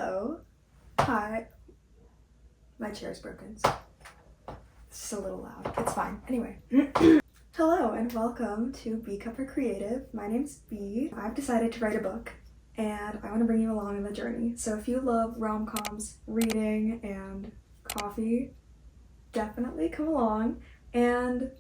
Hello. Hi. My chair's broken, so it's just a little loud. It's fine. Anyway. Hello and welcome to B Cupper Creative. My name's B. I've decided to write a book and I want to bring you along on the journey. So if you love rom-coms, reading, and coffee, definitely come along and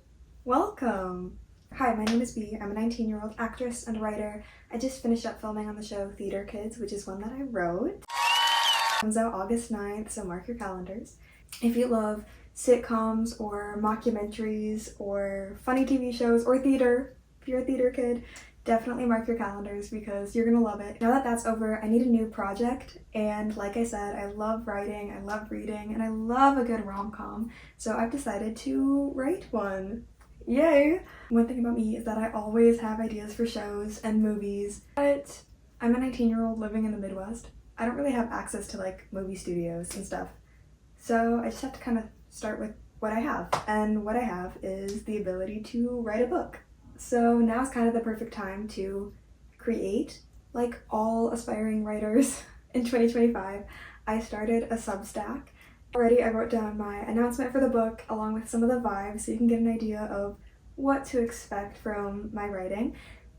welcome. Hi, my name is B. I'm a 19-year-old actress and writer. I just finished up filming on the show Theater Kids, which is one that I wrote. It comes out August 9th, so mark your calendars. If you love sitcoms or mockumentaries or funny TV shows or theater, if you're a theater kid, definitely mark your calendars because you're gonna love it. Now that that's over, I need a new project, and like I said, I love writing, I love reading, and I love a good rom-com, so I've decided to write one. Yay! One thing about me is that I always have ideas for shows and movies, but I'm a 19-year-old living in the Midwest. I don't really have access to like movie studios and stuff, so I just have to kind of start with what I have, and what I have is the ability to write a book. So now is kind of the perfect time to create, like all aspiring writers in 2025. I started a Substack. Already I wrote down my announcement for the book along with some of the vibes so you can get an idea of what to expect from my writing.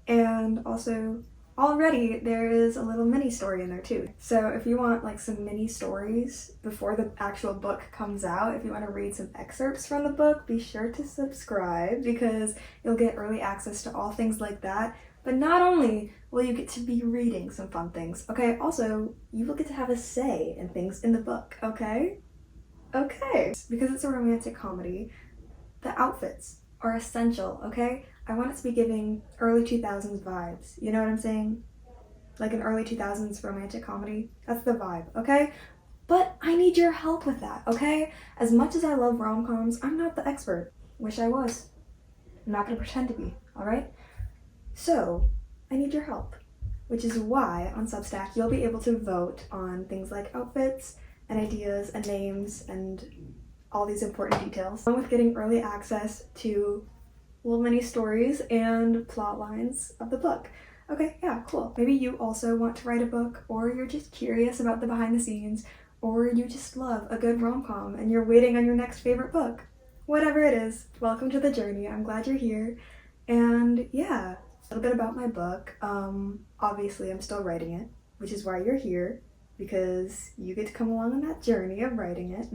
And also already there is a little mini story in there too. So if you want like some mini stories before the actual book comes out, if you want to read some excerpts from the book, be sure to subscribe because you'll get early access to all things like that. But not only will you get to be reading some fun things, okay, also you will get to have a say in things in the book, okay? Okay. Because it's a romantic comedy, the outfits are essential, okay? I want it to be giving early 2000s vibes. You know what I'm saying? Like an early 2000s romantic comedy. That's the vibe, okay? But I need your help with that, okay? As much as I love rom-coms, I'm not the expert. Wish I was. I'm not gonna pretend to be, alright? So, I need your help. Which is why on Substack you'll be able to vote on things like outfits and ideas and names and all these important details, along with getting early access to little mini stories and plot lines of the book. Okay, yeah, cool. Maybe you also want to write a book, or you're just curious about the behind the scenes, or you just love a good rom-com and you're waiting on your next favorite book. Whatever it is, welcome to the journey. I'm glad you're here. And yeah, a little bit about my book. Obviously I'm still writing it, which is why you're here, because you get to come along on that journey of writing it.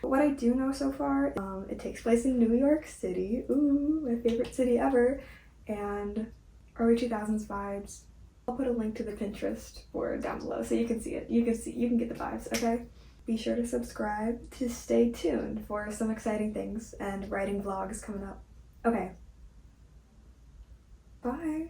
But what I do know so far, it takes place in New York City. Ooh, my favorite city ever. And early 2000s vibes. I'll put a link to the Pinterest board down below so you can see it. You can get the vibes, okay? Be sure to subscribe to stay tuned for some exciting things and writing vlogs coming up. Okay. Bye.